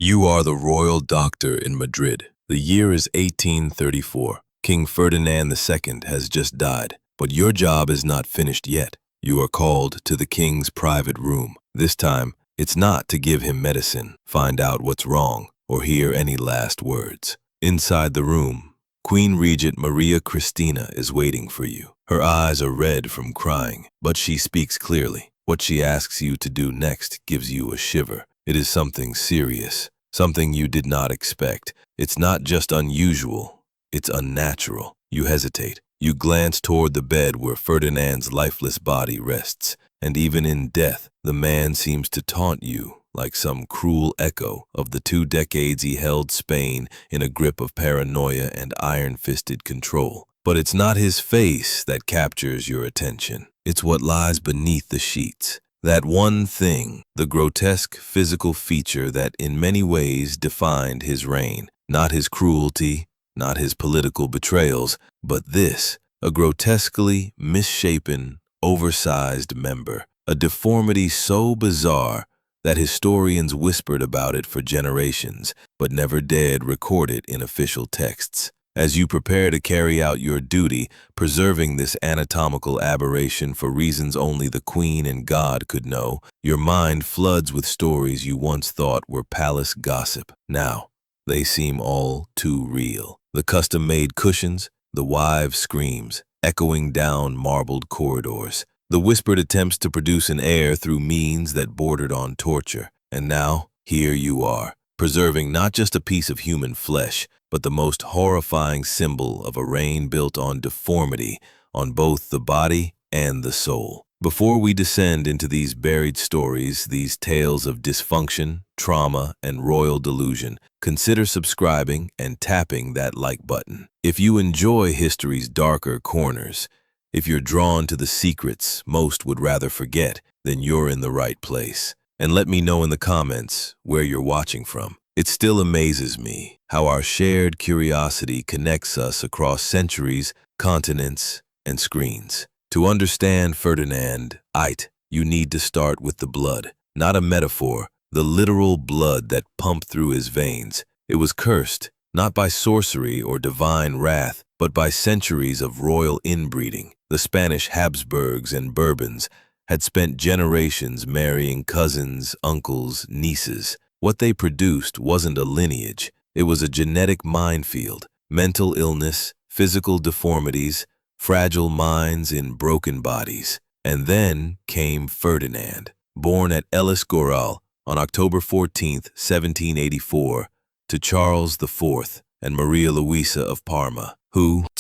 You are the royal doctor in Madrid. The year is 1834. King Ferdinand II has just died, but your job is not finished yet. You are called to the king's private room. This time, it's not to give him medicine, find out what's wrong, or hear any last words. Inside the room, Queen Regent Maria Cristina is waiting for you. Her eyes are red from crying, but she speaks clearly. What she asks you to do next gives you a shiver. It is something serious, something you did not expect. It's not just unusual, it's unnatural. You hesitate. You glance toward the bed where Ferdinand's lifeless body rests, and even in death, the man seems to taunt you like some cruel echo of the 2 decades he held Spain in a grip of paranoia and iron-fisted control. But it's not his face that captures your attention. It's what lies beneath the sheets. That one thing, the grotesque physical feature that in many ways defined his reign. Not his cruelty, not his political betrayals, but this, a grotesquely misshapen, oversized member. A deformity so bizarre that historians whispered about it for generations, but never dared record it in official texts. As you prepare to carry out your duty, preserving this anatomical aberration for reasons only the Queen and God could know, your mind floods with stories you once thought were palace gossip. Now, they seem all too real. The custom-made cushions, the wives' screams, echoing down marbled corridors, the whispered attempts to produce an heir through means that bordered on torture. And now, here you are, preserving not just a piece of human flesh, but the most horrifying symbol of a reign built on deformity, on both the body and the soul. Before we descend into these buried stories, these tales of dysfunction, trauma, and royal delusion, consider subscribing and tapping that like button. If you enjoy history's darker corners, if you're drawn to the secrets most would rather forget, then you're in the right place. And let me know in the comments where you're watching from. It still amazes me how our shared curiosity connects us across centuries, continents, and screens. To understand Ferdinand VIII, you need to start with the blood. Not a metaphor, the literal blood that pumped through his veins. It was cursed, not by sorcery or divine wrath, but by centuries of royal inbreeding. The Spanish Habsburgs and Bourbons had spent generations marrying cousins, uncles, nieces. What they produced wasn't a lineage, it was a genetic minefield. Mental illness, physical deformities, fragile minds in broken bodies. And then came Ferdinand, born at El Escorial on October 14, 1784, to Charles IV and Maria Luisa of Parma, who,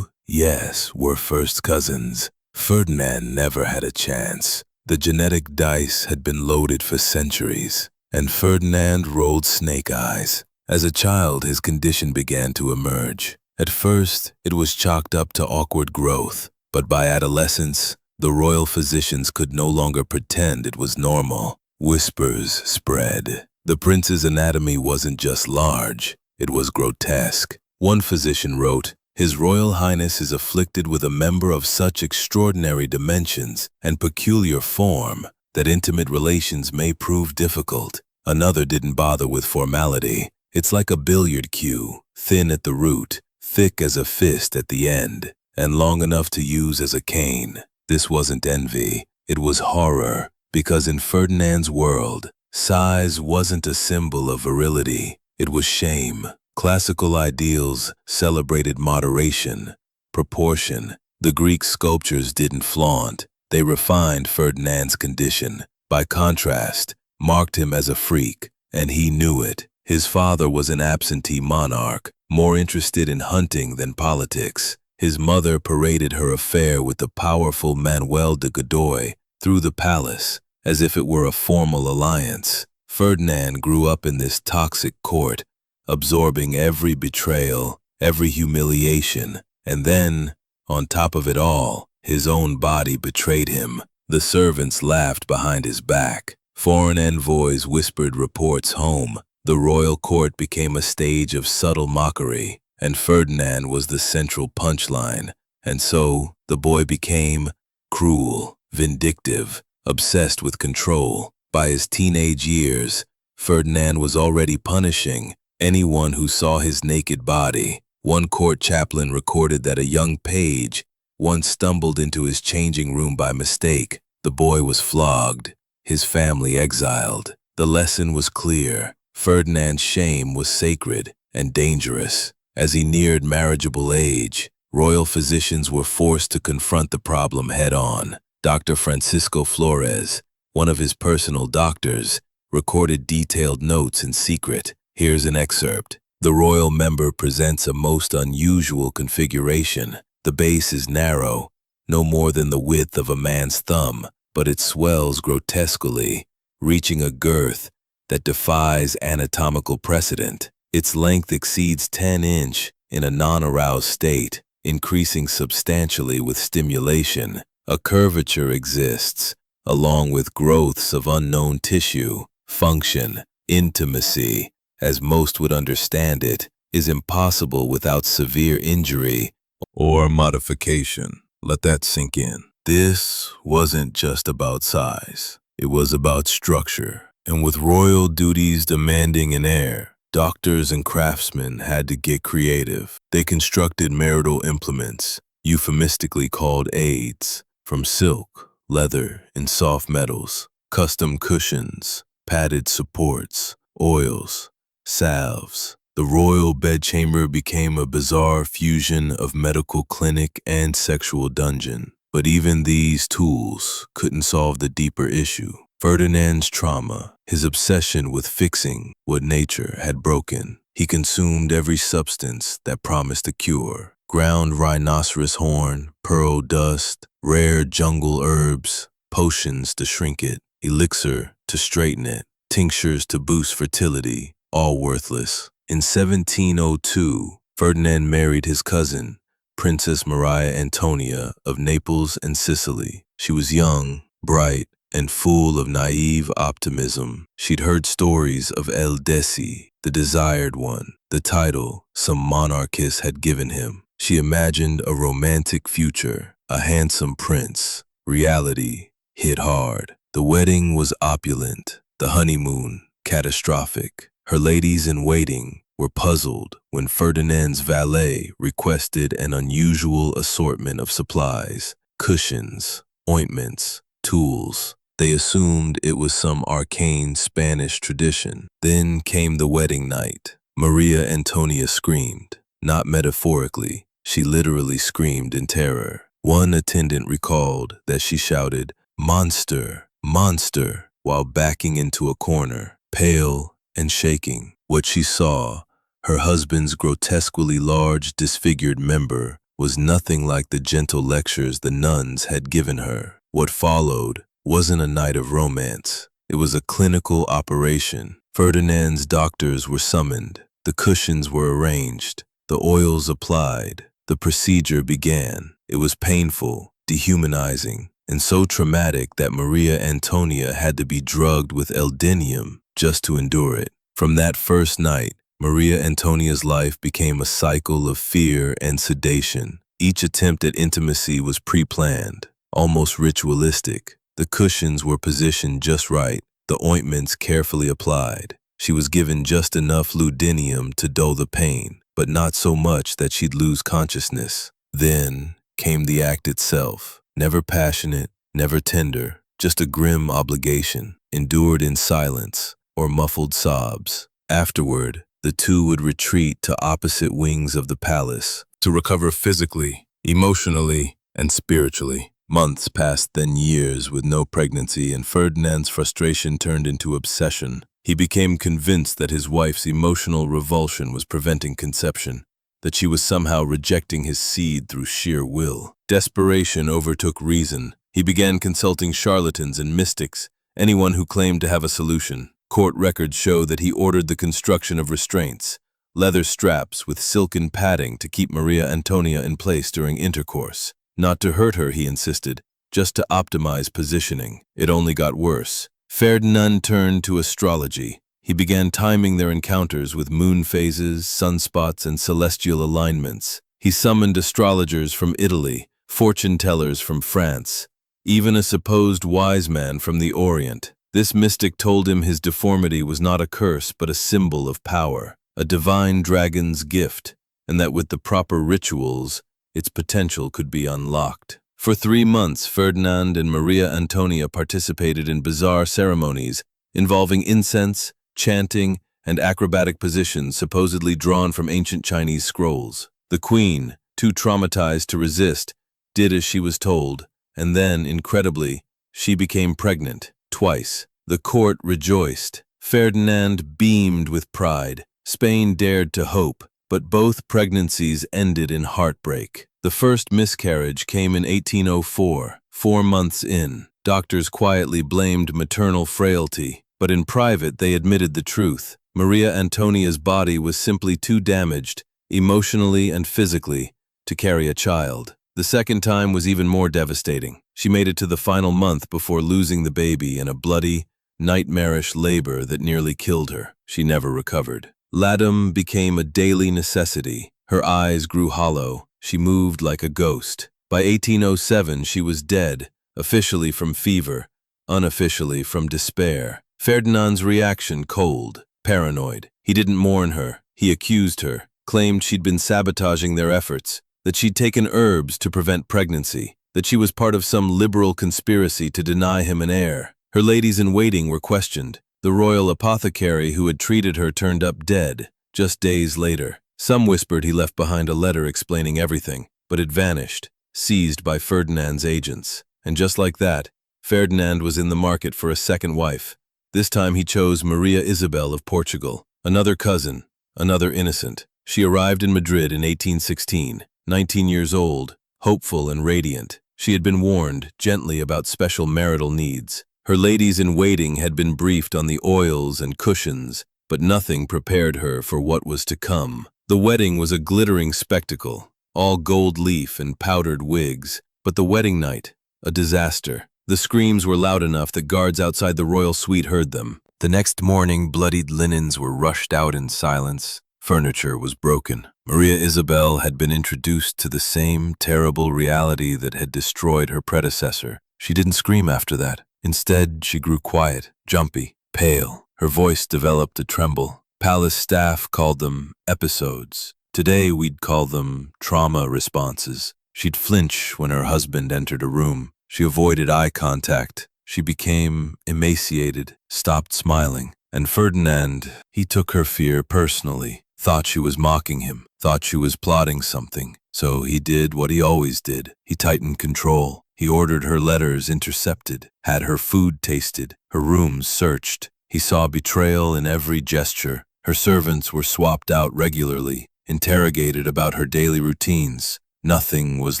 yes, were first cousins. Ferdinand never had a chance. The genetic dice had been loaded for centuries, and Ferdinand rolled snake eyes. As a child, his condition began to emerge. At first, it was chalked up to awkward growth, but by adolescence, the royal physicians could no longer pretend it was normal. Whispers spread. The prince's anatomy wasn't just large, it was grotesque. One physician wrote, "His Royal Highness is afflicted with a member of such extraordinary dimensions and peculiar form that intimate relations may prove difficult." Another didn't bother with formality. "It's like a billiard cue, thin at the root, thick as a fist at the end, and long enough to use as a cane." This wasn't envy, it was horror, because in Ferdinand's world, size wasn't a symbol of virility, it was shame. Classical ideals celebrated moderation, proportion. The Greek sculptures didn't flaunt, they refined Ferdinand's condition. By contrast, marked him as a freak, and he knew it. His father was an absentee monarch, more interested in hunting than politics. His mother paraded her affair with the powerful Manuel de Godoy through the palace, as if it were a formal alliance. Ferdinand grew up in this toxic court, absorbing every betrayal, every humiliation, and then, on top of it all, his own body betrayed him. The servants laughed behind his back. Foreign envoys whispered reports home. The royal court became a stage of subtle mockery, and Ferdinand was the central punchline. And so, the boy became cruel, vindictive, obsessed with control. By his teenage years, Ferdinand was already punishing anyone who saw his naked body. One court chaplain recorded that a young page once stumbled into his changing room by mistake. The boy was flogged, his family exiled. The lesson was clear. Ferdinand's shame was sacred and dangerous. As he neared marriageable age, royal physicians were forced to confront the problem head-on. Dr. Francisco Flores, one of his personal doctors, recorded detailed notes in secret. Here's an excerpt. The royal member presents a most unusual configuration. The base is narrow, no more than the width of a man's thumb, but it swells grotesquely, reaching a girth that defies anatomical precedent. Its length exceeds 10 inches in a non-aroused state, increasing substantially with stimulation. A curvature exists, along with growths of unknown tissue. Function, intimacy, as most would understand it, is impossible without severe injury or modification. Let that sink in. This wasn't just about size. It was about structure. And with royal duties demanding an heir, doctors and craftsmen had to get creative. They constructed marital implements, euphemistically called aids, from silk, leather, and soft metals, custom cushions, padded supports, oils, salves. The royal bedchamber became a bizarre fusion of medical clinic and sexual dungeon. But even these tools couldn't solve the deeper issue. Ferdinand's trauma, his obsession with fixing what nature had broken. He consumed every substance that promised a cure. Ground rhinoceros horn, pearl dust, rare jungle herbs, potions to shrink it, elixir to straighten it, tinctures to boost fertility, all worthless. In 1702, Ferdinand married his cousin, Princess Maria Antonia of Naples and Sicily. She was young, bright, and full of naive optimism. She'd heard stories of El Desi, the desired one, the title some monarchist had given him. She imagined a romantic future, a handsome prince. Reality hit hard. The wedding was opulent, the honeymoon catastrophic. Her ladies-in-waiting were puzzled when Ferdinand's valet requested an unusual assortment of supplies, cushions, ointments, tools. They assumed it was some arcane Spanish tradition. Then came the wedding night. Maria Antonia screamed, not metaphorically. She literally screamed in terror. One attendant recalled that she shouted, "Monster, monster," while backing into a corner, pale and shaking. What she saw, her husband's grotesquely large, disfigured member, was nothing like the gentle lectures the nuns had given her. What followed wasn't a night of romance. It was a clinical operation. Ferdinand's doctors were summoned. The cushions were arranged. The oils applied. The procedure began. It was painful, dehumanizing, and so traumatic that Maria Antonia had to be drugged with eldinium just to endure it. From that first night, Maria Antonia's life became a cycle of fear and sedation. Each attempt at intimacy was pre-planned, almost ritualistic. The cushions were positioned just right, the ointments carefully applied. She was given just enough ludinium to dull the pain, but not so much that she'd lose consciousness. Then came the act itself, never passionate, never tender, just a grim obligation, endured in silence or muffled sobs. Afterward, the two would retreat to opposite wings of the palace to recover physically, emotionally, and spiritually. Months passed, then years, with no pregnancy, and Ferdinand's frustration turned into obsession. He became convinced that his wife's emotional revulsion was preventing conception, that she was somehow rejecting his seed through sheer will. Desperation overtook reason. He began consulting charlatans and mystics, anyone who claimed to have a solution. Court records show that he ordered the construction of restraints, leather straps with silken padding to keep Maria Antonia in place during intercourse. Not to hurt her, he insisted, just to optimize positioning. It only got worse. Ferdinand turned to astrology. He began timing their encounters with moon phases, sunspots, and celestial alignments. He summoned astrologers from Italy, fortune tellers from France, even a supposed wise man from the Orient. This mystic told him his deformity was not a curse but a symbol of power, a divine dragon's gift, and that with the proper rituals, its potential could be unlocked. For 3 months, Ferdinand and Maria Antonia participated in bizarre ceremonies involving incense, chanting, and acrobatic positions supposedly drawn from ancient Chinese scrolls. The queen, too traumatized to resist, did as she was told, and then, incredibly, she became pregnant, twice. The court rejoiced. Ferdinand beamed with pride. Spain dared to hope, but both pregnancies ended in heartbreak. The first miscarriage came in 1804, 4 months in. Doctors quietly blamed maternal frailty, but in private they admitted the truth. Maria Antonia's body was simply too damaged, emotionally and physically, to carry a child. The second time was even more devastating. She made it to the final month before losing the baby in a bloody, nightmarish labor that nearly killed her. She never recovered. Laudum became a daily necessity. Her eyes grew hollow. She moved like a ghost. By 1807, she was dead, officially from fever, unofficially from despair. Ferdinand's reaction cold, paranoid. He didn't mourn her. He accused her, claimed she'd been sabotaging their efforts, that she'd taken herbs to prevent pregnancy, that she was part of some liberal conspiracy to deny him an heir. Her ladies-in-waiting were questioned. The royal apothecary who had treated her turned up dead just days later. Some whispered he left behind a letter explaining everything, but it vanished, seized by Ferdinand's agents. And just like that, Ferdinand was in the market for a second wife. This time he chose Maria Isabel of Portugal, another cousin, another innocent. She arrived in Madrid in 1816, 19 years old, hopeful and radiant. She had been warned gently about special marital needs. Her ladies-in-waiting had been briefed on the oils and cushions, but nothing prepared her for what was to come. The wedding was a glittering spectacle, all gold leaf and powdered wigs, but the wedding night, a disaster. The screams were loud enough that guards outside the royal suite heard them. The next morning, bloodied linens were rushed out in silence. Furniture was broken. Maria Isabel had been introduced to the same terrible reality that had destroyed her predecessor. She didn't scream after that. Instead, she grew quiet, jumpy, pale. Her voice developed a tremble. Palace staff called them episodes. Today, we'd call them trauma responses. She'd flinch when her husband entered a room. She avoided eye contact. She became emaciated, stopped smiling. And Ferdinand, he took her fear personally, thought she was mocking him, thought she was plotting something. So he did what he always did. He tightened control. He ordered her letters intercepted, had her food tasted, her rooms searched. He saw betrayal in every gesture. Her servants were swapped out regularly, interrogated about her daily routines. Nothing was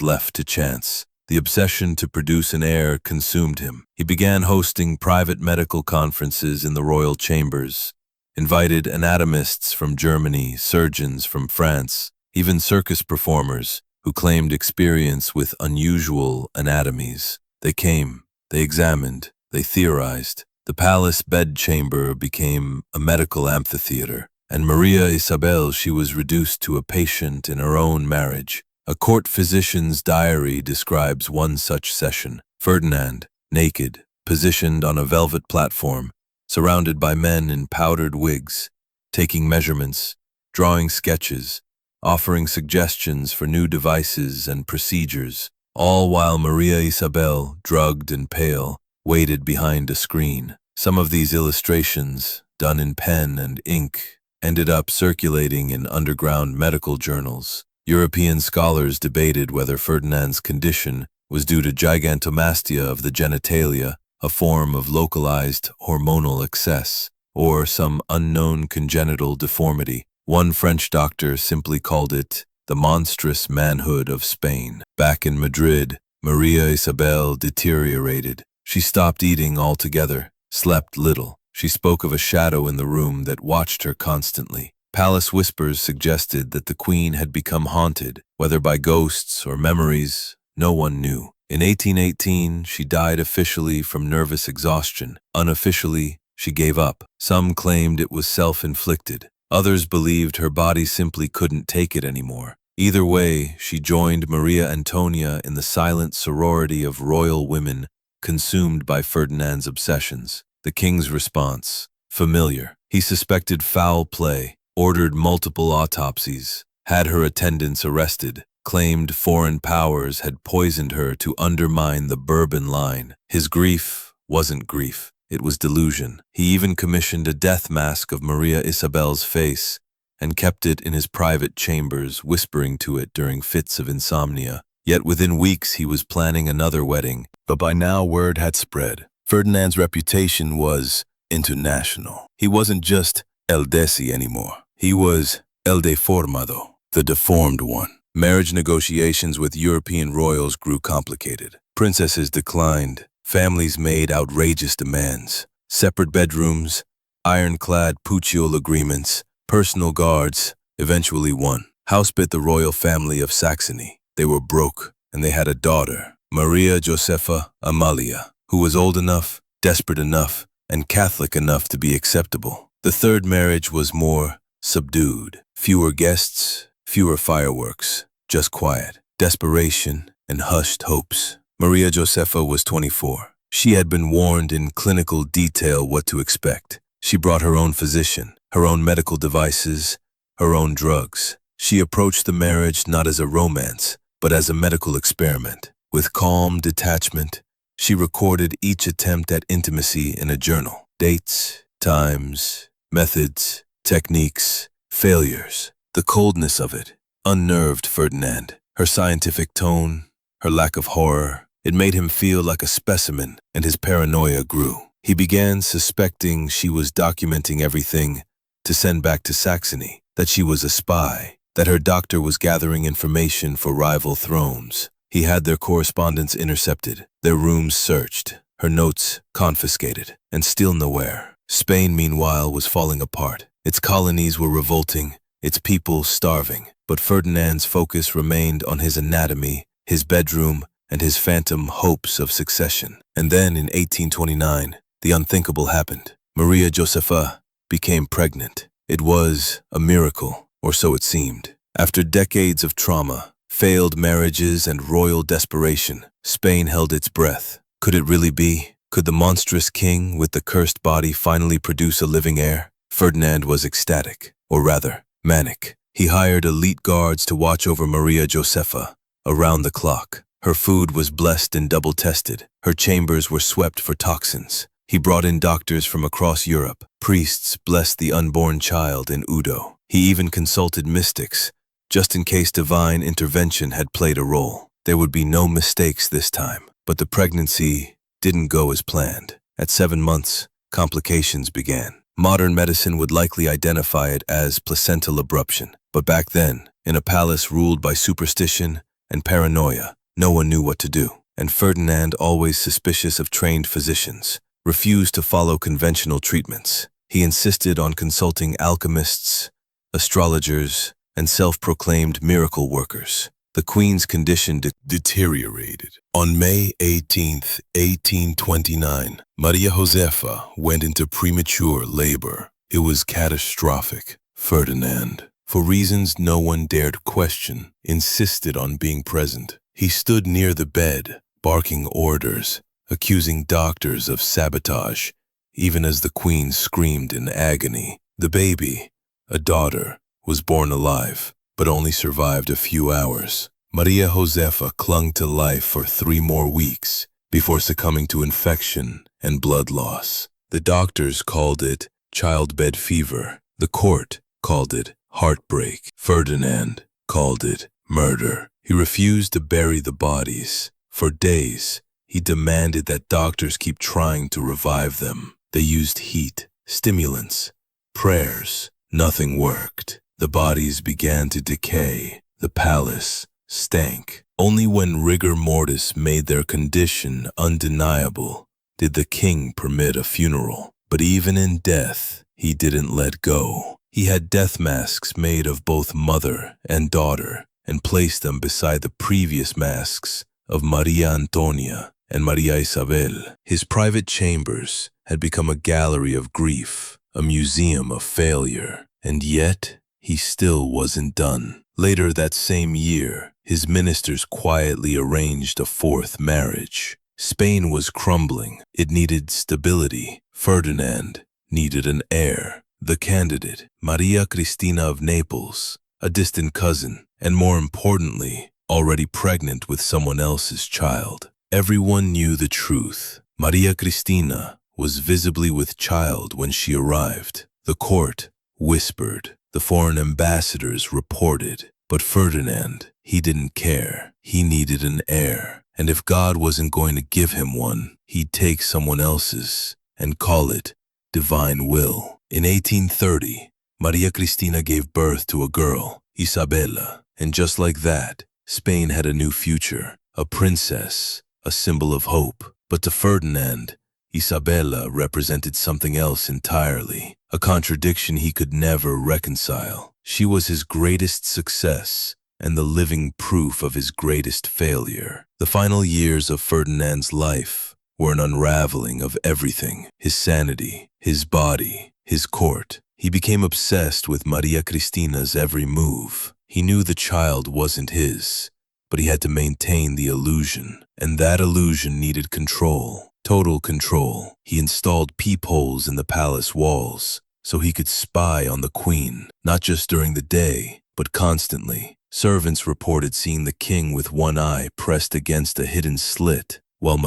left to chance. The obsession to produce an heir consumed him. He began hosting private medical conferences in the royal chambers, invited anatomists from Germany, surgeons from France, even circus performers who claimed experience with unusual anatomies. They came, they examined, they theorized. The palace bedchamber became a medical amphitheater, and Maria Isabel, she was reduced to a patient in her own marriage. A court physician's diary describes one such session. Ferdinand, naked, positioned on a velvet platform, surrounded by men in powdered wigs, taking measurements, drawing sketches, offering suggestions for new devices and procedures, all while Maria Isabel, drugged and pale, waited behind a screen. Some of these illustrations, done in pen and ink, ended up circulating in underground medical journals. European scholars debated whether Ferdinand's condition was due to gigantomastia of the genitalia, a form of localized hormonal excess, or some unknown congenital deformity. One French doctor simply called it the monstrous manhood of Spain. Back in Madrid, Maria Isabel deteriorated. She stopped eating altogether, slept little. She spoke of a shadow in the room that watched her constantly. Palace whispers suggested that the queen had become haunted, whether by ghosts or memories, no one knew. In 1818, she died officially from nervous exhaustion. Unofficially, she gave up. Some claimed it was self-inflicted. Others believed her body simply couldn't take it anymore. Either way, she joined Maria Antonia in the silent sorority of royal women consumed by Ferdinand's obsessions. The king's response: familiar. He suspected foul play, ordered multiple autopsies, had her attendants arrested, claimed foreign powers had poisoned her to undermine the Bourbon line. His grief wasn't grief, it was delusion. He even commissioned a death mask of Maria Isabel's face and kept it in his private chambers, whispering to it during fits of insomnia. Yet within weeks he was planning another wedding. But by now word had spread. Ferdinand's reputation was international. He wasn't just El Desi anymore. He was El Deformado, the deformed one. Marriage negotiations with European royals grew complicated. Princesses declined. Families made outrageous demands. Separate bedrooms, ironclad putschul agreements, personal guards eventually won. Housebit the royal family of Saxony. They were broke, and they had a daughter, Maria Josepha Amalia, who was old enough, desperate enough, and Catholic enough to be acceptable. The third marriage was more subdued. Fewer guests, fewer fireworks, just quiet, desperation, and hushed hopes. Maria Josepha was 24. She had been warned in clinical detail what to expect. She brought her own physician, her own medical devices, her own drugs. She approached the marriage not as a romance, but as a medical experiment. With calm detachment, she recorded each attempt at intimacy in a journal. Dates, times, methods, techniques, failures. The coldness of it unnerved Ferdinand. Her scientific tone, her lack of horror, it made him feel like a specimen, and his paranoia grew. He began suspecting she was documenting everything to send back to Saxony, that she was a spy, that her doctor was gathering information for rival thrones. He had their correspondence intercepted, their rooms searched, her notes confiscated, and still nowhere. Spain, meanwhile, was falling apart. Its colonies were revolting, its people starving. But Ferdinand's focus remained on his anatomy, his bedroom, and his phantom hopes of succession. And then, in 1829, the unthinkable happened. Maria Josepha became pregnant. It was a miracle, or so it seemed. After decades of trauma, failed marriages, and royal desperation, Spain held its breath. Could it really be? Could the monstrous king with the cursed body finally produce a living heir? Ferdinand was ecstatic, or rather, manic. He hired elite guards to watch over Maria Josepha around the clock. Her food was blessed and double-tested. Her chambers were swept for toxins. He brought in doctors from across Europe. Priests blessed the unborn child in Udo. He even consulted mystics, just in case divine intervention had played a role. There would be no mistakes this time. But the pregnancy didn't go as planned. At 7 months, complications began. Modern medicine would likely identify it as placental abruption. But back then, in a palace ruled by superstition and paranoia, no one knew what to do. And Ferdinand, always suspicious of trained physicians, refused to follow conventional treatments. He insisted on consulting alchemists, astrologers, and self-proclaimed miracle workers. The Queen's condition deteriorated. On May 18, 1829, Maria Josepha went into premature labor. It was catastrophic. Ferdinand, for reasons no one dared question, insisted on being present. He stood near the bed, barking orders, accusing doctors of sabotage, even as the Queen screamed in agony. The baby, a daughter, was born alive, but only survived a few hours. Maria Josepha clung to life for 3 more weeks before succumbing to infection and blood loss. The doctors called it childbed fever. The court called it heartbreak. Ferdinand called it murder. He refused to bury the bodies. For days, he demanded that doctors keep trying to revive them. They used heat, stimulants, prayers. Nothing worked. The bodies began to decay. The palace stank. Only when rigor mortis made their condition undeniable did the king permit a funeral. But even in death, he didn't let go. He had death masks made of both mother and daughter and placed them beside the previous masks of Maria Antonia and Maria Isabel. His private chambers had become a gallery of grief, a museum of failure, and yet he still wasn't done. Later that same year, his ministers quietly arranged a 4th marriage. Spain was crumbling. It needed stability. Ferdinand needed an heir. The candidate, Maria Cristina of Naples, a distant cousin, and more importantly, already pregnant with someone else's child. Everyone knew the truth. Maria Cristina was visibly with child when she arrived. The court whispered. The foreign ambassadors reported. But Ferdinand, he didn't care. He needed an heir. And if God wasn't going to give him one, he'd take someone else's and call it divine will. In 1830, Maria Cristina gave birth to a girl, Isabella. And just like that, Spain had a new future, a princess, a symbol of hope. But to Ferdinand, Isabella represented something else entirely, a contradiction he could never reconcile. She was his greatest success and the living proof of his greatest failure. The final years of Ferdinand's life were an unraveling of everything: his sanity, his body, his court. He became obsessed with Maria Cristina's every move. He knew the child wasn't his, but he had to maintain the illusion, and that illusion needed control, total control. He installed peepholes in the palace walls so he could spy on the queen, not just during the day, but constantly. Servants reported seeing the king with one eye pressed against a hidden slit, while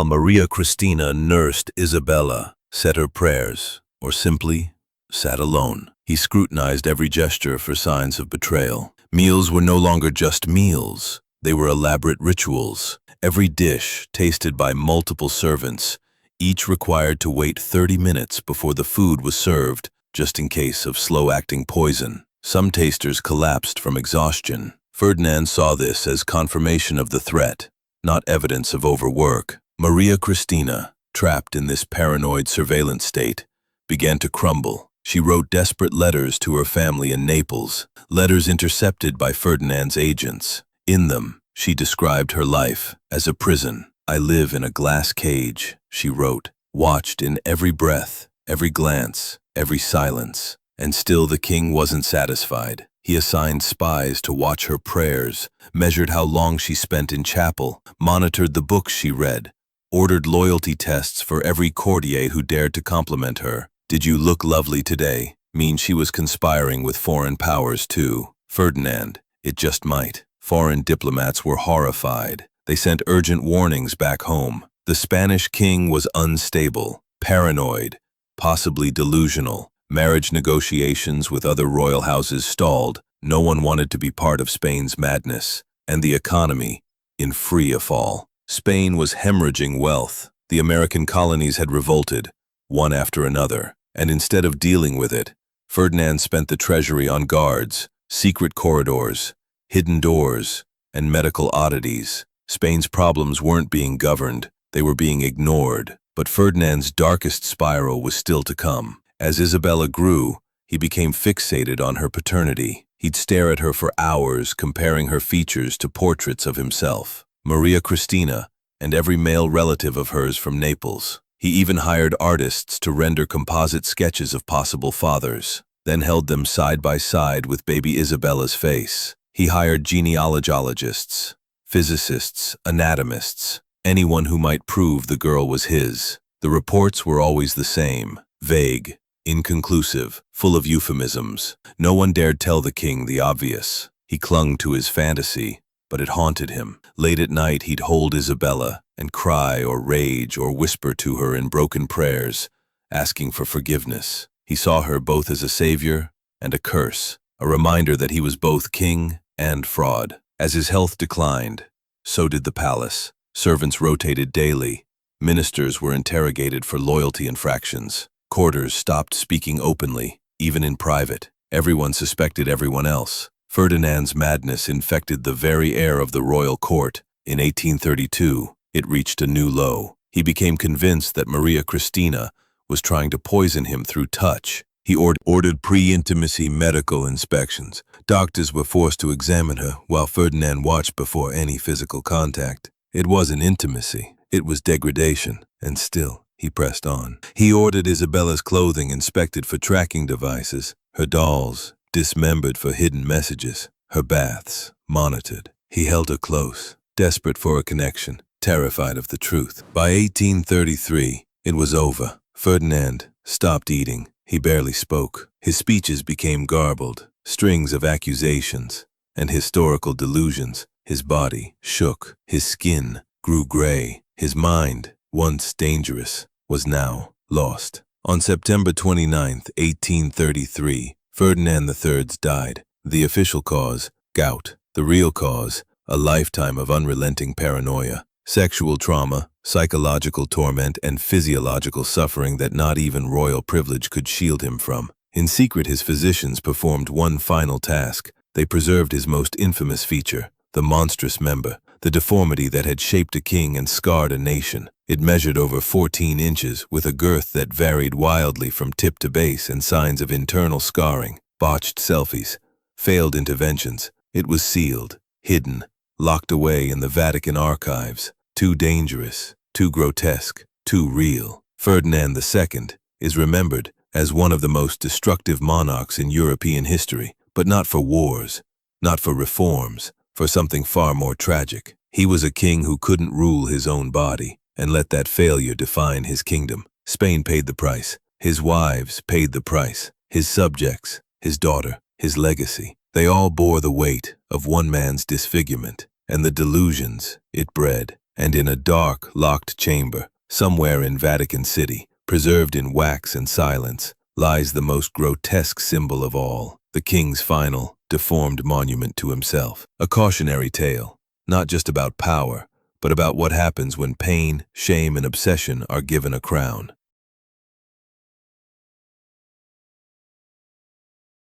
Maria Cristina nursed Isabella, said her prayers, or simply sat alone. He scrutinized every gesture for signs of betrayal. Meals were no longer just meals. They were elaborate rituals. Every dish, tasted by multiple servants, each required to wait 30 minutes before the food was served, just in case of slow-acting poison. Some tasters collapsed from exhaustion. Ferdinand saw this as confirmation of the threat, not evidence of overwork. Maria Cristina, trapped in this paranoid surveillance state, began to crumble. She wrote desperate letters to her family in Naples, letters intercepted by Ferdinand's agents. In them, she described her life as a prison. "I live in a glass cage," she wrote, "watched in every breath, every glance, every silence." And still the king wasn't satisfied. He assigned spies to watch her prayers, measured how long she spent in chapel, monitored the books she read, ordered loyalty tests for every courtier who dared to compliment her. "Did you look lovely today?" Mean she was conspiring with foreign powers too. Ferdinand, it just might. Foreign diplomats were horrified. They sent urgent warnings back home. The Spanish king was unstable, paranoid, possibly delusional. Marriage negotiations with other royal houses stalled. No one wanted to be part of Spain's madness. And the economy, in free fall. Spain was hemorrhaging wealth. The American colonies had revolted, one after another. And instead of dealing with it, Ferdinand spent the treasury on guards, secret corridors, hidden doors, and medical oddities. Spain's problems weren't being governed, they were being ignored. But Ferdinand's darkest spiral was still to come. As Isabella grew, he became fixated on her paternity. He'd stare at her for hours, comparing her features to portraits of himself, Maria Cristina, and every male relative of hers from Naples. He even hired artists to render composite sketches of possible fathers, then held them side by side with baby Isabella's face. He hired genealogists, physicists, anatomists, anyone who might prove the girl was his. The reports were always the same, vague, inconclusive, full of euphemisms. No one dared tell the king the obvious. He clung to his fantasy, but it haunted him. Late at night, he'd hold Isabella and cry or rage or whisper to her in broken prayers, asking for forgiveness. He saw her both as a savior and a curse, a reminder that he was both king and fraud. As his health declined, so did the palace. Servants rotated daily. Ministers were interrogated for loyalty infractions. Courtiers stopped speaking openly, even in private. Everyone suspected everyone else. Ferdinand's madness infected the very air of the royal court. In 1832, it reached a new low. He became convinced that Maria Cristina was trying to poison him through touch. He ordered pre-intimacy medical inspections. Doctors were forced to examine her while Ferdinand watched before any physical contact. It wasn't intimacy, it was degradation, and still, he pressed on. He ordered Isabella's clothing inspected for tracking devices, her dolls dismembered for hidden messages, her baths monitored. He held her close, desperate for a connection, terrified of the truth. By 1833, it was over. Ferdinand stopped eating. He barely spoke. His speeches became garbled, strings of accusations and historical delusions. His body shook. His skin grew gray. His mind, once dangerous, was now lost. On September 29, 1833, Ferdinand III died. The official cause, gout. The real cause, a lifetime of unrelenting paranoia, sexual trauma, psychological torment, and physiological suffering that not even royal privilege could shield him from. In secret, his physicians performed one final task. They preserved his most infamous feature, the monstrous member, the deformity that had shaped a king and scarred a nation. It measured over 14 inches, with a girth that varied wildly from tip to base and signs of internal scarring, botched selfies, failed interventions. It was sealed, hidden, locked away in the Vatican archives. Too dangerous, too grotesque, too real. Ferdinand II is remembered as one of the most destructive monarchs in European history, but not for wars, not for reforms, for something far more tragic. He was a king who couldn't rule his own body and let that failure define his kingdom. Spain paid the price. His wives paid the price. His subjects, his daughter, his legacy. They all bore the weight of one man's disfigurement and the delusions it bred. And in a dark, locked chamber, somewhere in Vatican City, preserved in wax and silence, lies the most grotesque symbol of all, the king's final, deformed monument to himself. A cautionary tale, not just about power, but about what happens when pain, shame, and obsession are given a crown.